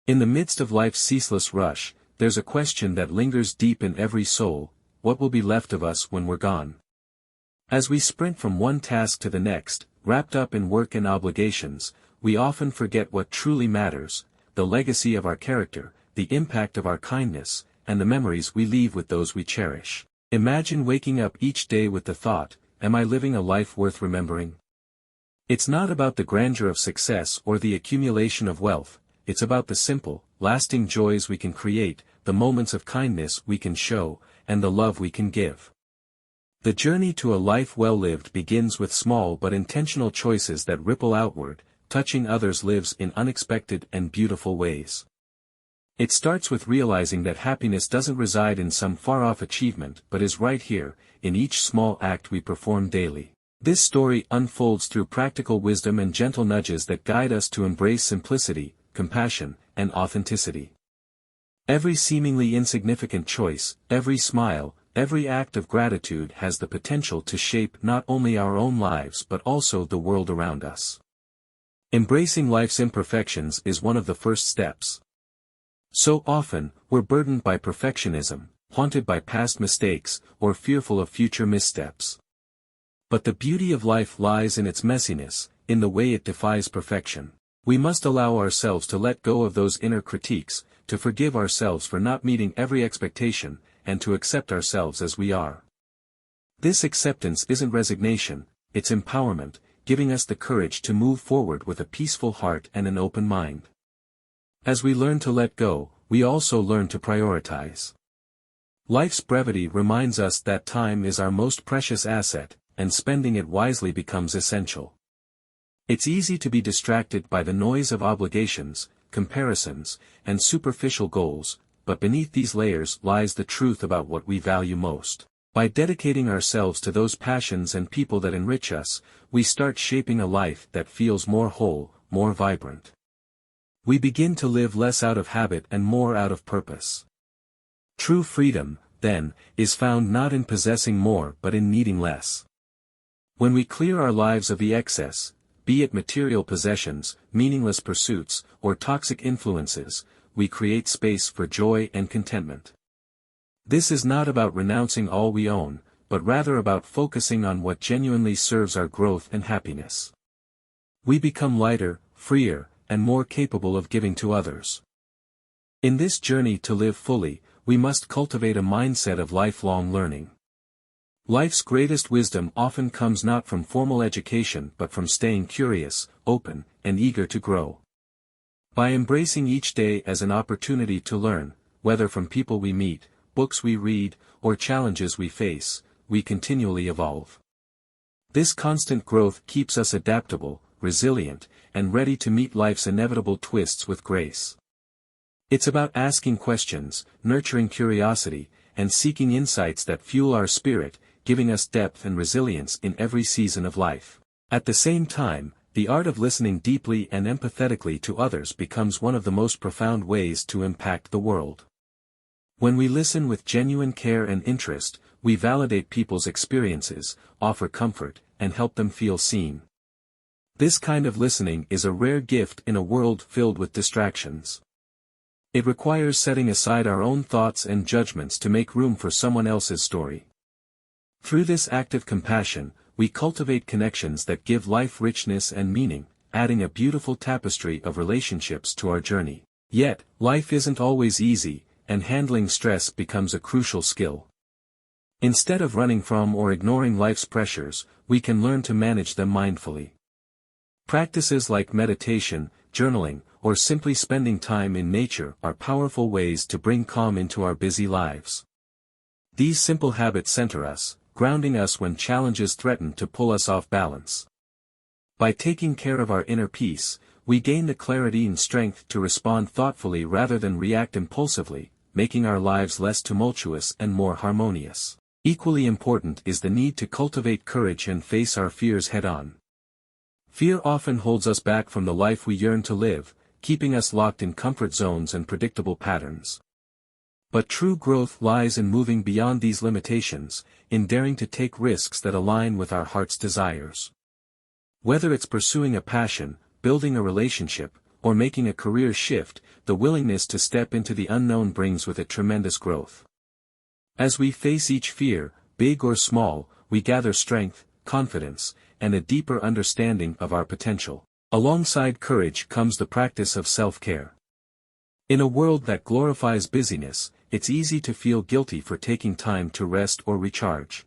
In the midst of life's ceaseless rush, there's a question that lingers deep in every soul: what will be left of us when we're gone? As we sprint from one task to the next, wrapped up in work and obligations, we often forget what truly matters: the legacy of our character, the impact of our kindness, and the memories we leave with those we cherish. Imagine waking up each day with the thought, am I living a life worth remembering? It's not about the grandeur of success or the accumulation of wealth, it's about the simple, lasting joys we can create, the moments of kindness we can show, and the love we can give. The journey to a life well lived begins with small but intentional choices that ripple outward, touching others' lives in unexpected and beautiful ways. It starts with realizing that happiness doesn't reside in some far-off achievement but is right here, in each small act we perform daily. This story unfolds through practical wisdom and gentle nudges that guide us to embrace simplicity, compassion, and authenticity. Every seemingly insignificant choice, every smile, every act of gratitude has the potential to shape not only our own lives but also the world around us. Embracing life's imperfections is one of the first steps. So often, we're burdened by perfectionism, haunted by past mistakes, or fearful of future missteps. But the beauty of life lies in its messiness, in the way it defies perfection. We must allow ourselves to let go of those inner critiques, to forgive ourselves for not meeting every expectation, and to accept ourselves as we are. This acceptance isn't resignation, it's empowerment, giving us the courage to move forward with a peaceful heart and an open mind. As we learn to let go, we also learn to prioritize. Life's brevity reminds us that time is our most precious asset, and spending it wisely becomes essential. It's easy to be distracted by the noise of obligations, comparisons, and superficial goals, but beneath these layers lies the truth about what we value most. By dedicating ourselves to those passions and people that enrich us, we start shaping a life that feels more whole, more vibrant. We begin to live less out of habit and more out of purpose. True freedom, then, is found not in possessing more but in needing less. When we clear our lives of the excess, be it material possessions, meaningless pursuits, or toxic influences, we create space for joy and contentment. This is not about renouncing all we own, but rather about focusing on what genuinely serves our growth and happiness. We become lighter, freer, and more capable of giving to others. In this journey to live fully, we must cultivate a mindset of lifelong learning. Life's greatest wisdom often comes not from formal education but from staying curious, open, and eager to grow. By embracing each day as an opportunity to learn, whether from people we meet, books we read, or challenges we face, we continually evolve. This constant growth keeps us adaptable, resilient, and ready to meet life's inevitable twists with grace. It's about asking questions, nurturing curiosity, and seeking insights that fuel our spirit, giving us depth and resilience in every season of life. At the same time, the art of listening deeply and empathetically to others becomes one of the most profound ways to impact the world. When we listen with genuine care and interest, we validate people's experiences, offer comfort, and help them feel seen. This kind of listening is a rare gift in a world filled with distractions. It requires setting aside our own thoughts and judgments to make room for someone else's story. Through this active compassion, we cultivate connections that give life richness and meaning, adding a beautiful tapestry of relationships to our journey. Yet, life isn't always easy, and handling stress becomes a crucial skill. Instead of running from or ignoring life's pressures, we can learn to manage them mindfully. Practices like meditation, journaling, or simply spending time in nature are powerful ways to bring calm into our busy lives. These simple habits center us, grounding us when challenges threaten to pull us off balance. By taking care of our inner peace, we gain the clarity and strength to respond thoughtfully rather than react impulsively, making our lives less tumultuous and more harmonious. Equally important is the need to cultivate courage and face our fears head-on. Fear often holds us back from the life we yearn to live, keeping us locked in comfort zones and predictable patterns. But true growth lies in moving beyond these limitations, in daring to take risks that align with our heart's desires. Whether it's pursuing a passion, building a relationship, or making a career shift, the willingness to step into the unknown brings with it tremendous growth. As we face each fear, big or small, we gather strength, confidence, and a deeper understanding of our potential. Alongside courage comes the practice of self-care. In a world that glorifies busyness, it's easy to feel guilty for taking time to rest or recharge.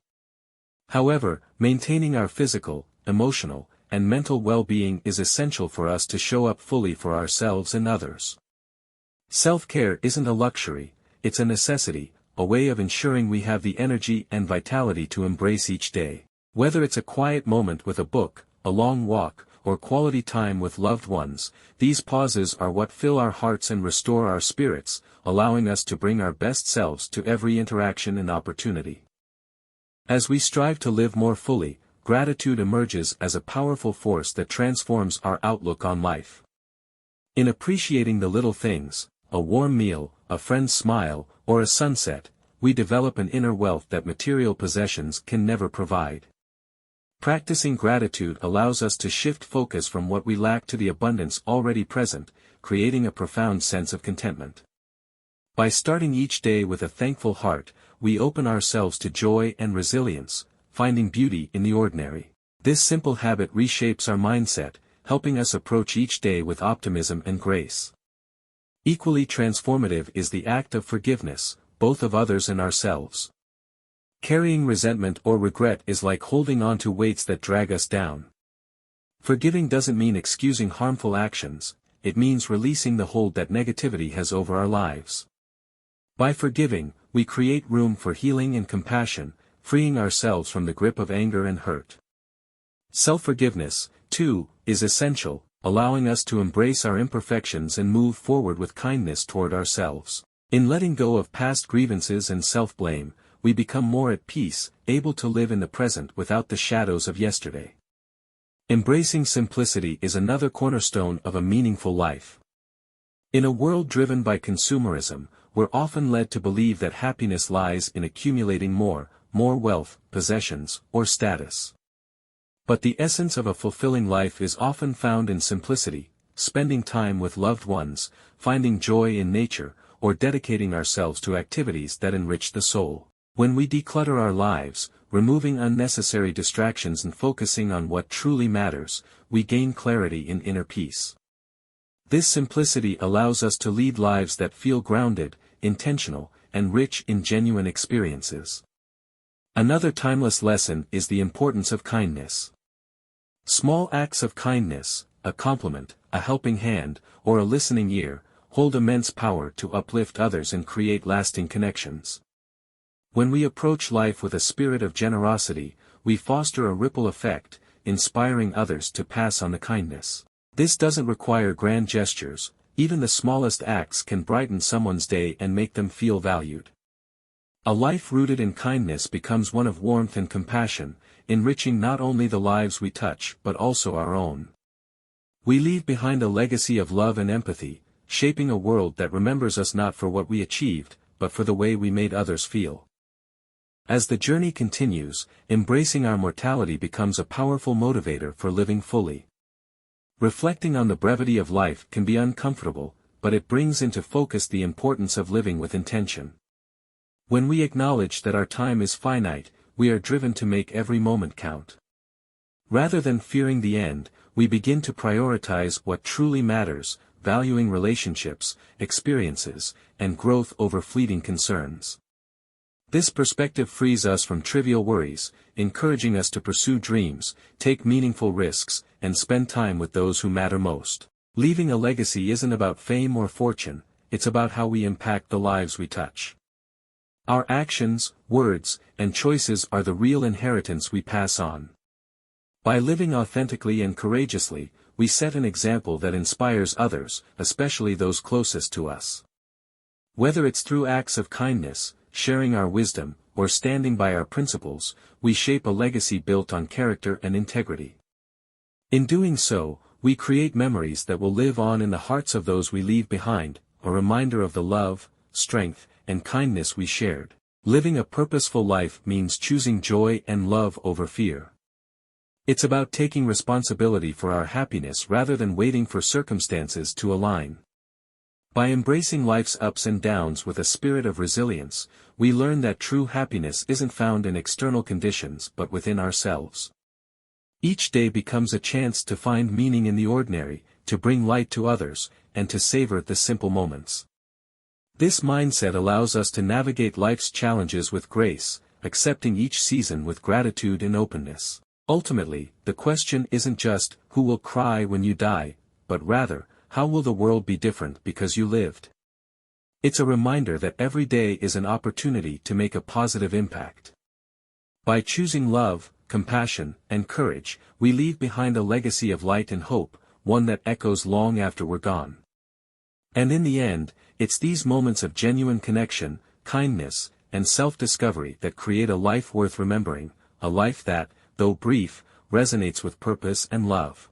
However, maintaining our physical, emotional, and mental well-being is essential for us to show up fully for ourselves and others. Self-care isn't a luxury, it's a necessity, a way of ensuring we have the energy and vitality to embrace each day. Whether it's a quiet moment with a book, a long walk, or quality time with loved ones, these pauses are what fill our hearts and restore our spirits, allowing us to bring our best selves to every interaction and opportunity. As we strive to live more fully, gratitude emerges as a powerful force that transforms our outlook on life. In appreciating the little things, a warm meal, a friend's smile, or a sunset, we develop an inner wealth that material possessions can never provide. Practicing gratitude allows us to shift focus from what we lack to the abundance already present, creating a profound sense of contentment. By starting each day with a thankful heart, we open ourselves to joy and resilience, finding beauty in the ordinary. This simple habit reshapes our mindset, helping us approach each day with optimism and grace. Equally transformative is the act of forgiveness, both of others and ourselves. Carrying resentment or regret is like holding on to weights that drag us down. Forgiving doesn't mean excusing harmful actions, it means releasing the hold that negativity has over our lives. By forgiving, we create room for healing and compassion, freeing ourselves from the grip of anger and hurt. Self-forgiveness, too, is essential, allowing us to embrace our imperfections and move forward with kindness toward ourselves. In letting go of past grievances and self-blame, we become more at peace, able to live in the present without the shadows of yesterday. Embracing simplicity is another cornerstone of a meaningful life. In a world driven by consumerism, we're often led to believe that happiness lies in accumulating more wealth, possessions, or status. But the essence of a fulfilling life is often found in simplicity, spending time with loved ones, finding joy in nature, or dedicating ourselves to activities that enrich the soul. When we declutter our lives, removing unnecessary distractions and focusing on what truly matters, we gain clarity in inner peace. This simplicity allows us to lead lives that feel grounded, intentional, and rich in genuine experiences. Another timeless lesson is the importance of kindness. Small acts of kindness, a compliment, a helping hand, or a listening ear, hold immense power to uplift others and create lasting connections. When we approach life with a spirit of generosity, we foster a ripple effect, inspiring others to pass on the kindness. This doesn't require grand gestures, even the smallest acts can brighten someone's day and make them feel valued. A life rooted in kindness becomes one of warmth and compassion, enriching not only the lives we touch but also our own. We leave behind a legacy of love and empathy, shaping a world that remembers us not for what we achieved, but for the way we made others feel. As the journey continues, embracing our mortality becomes a powerful motivator for living fully. Reflecting on the brevity of life can be uncomfortable, but it brings into focus the importance of living with intention. When we acknowledge that our time is finite, we are driven to make every moment count. Rather than fearing the end, we begin to prioritize what truly matters, valuing relationships, experiences, and growth over fleeting concerns. This perspective frees us from trivial worries, encouraging us to pursue dreams, take meaningful risks, and spend time with those who matter most. Leaving a legacy isn't about fame or fortune, it's about how we impact the lives we touch. Our actions, words, and choices are the real inheritance we pass on. By living authentically and courageously, we set an example that inspires others, especially those closest to us. Whether it's through acts of kindness, sharing our wisdom, or standing by our principles, we shape a legacy built on character and integrity. In doing so, we create memories that will live on in the hearts of those we leave behind, a reminder of the love, strength, and kindness we shared. Living a purposeful life means choosing joy and love over fear. It's about taking responsibility for our happiness rather than waiting for circumstances to align. By embracing life's ups and downs with a spirit of resilience, we learn that true happiness isn't found in external conditions but within ourselves. Each day becomes a chance to find meaning in the ordinary, to bring light to others, and to savor the simple moments. This mindset allows us to navigate life's challenges with grace, accepting each season with gratitude and openness. Ultimately, the question isn't just, who will cry when you die, but rather, how will the world be different because you lived? It's a reminder that every day is an opportunity to make a positive impact. By choosing love, compassion, and courage, we leave behind a legacy of light and hope, one that echoes long after we're gone. And in the end, it's these moments of genuine connection, kindness, and self-discovery that create a life worth remembering, a life that, though brief, resonates with purpose and love.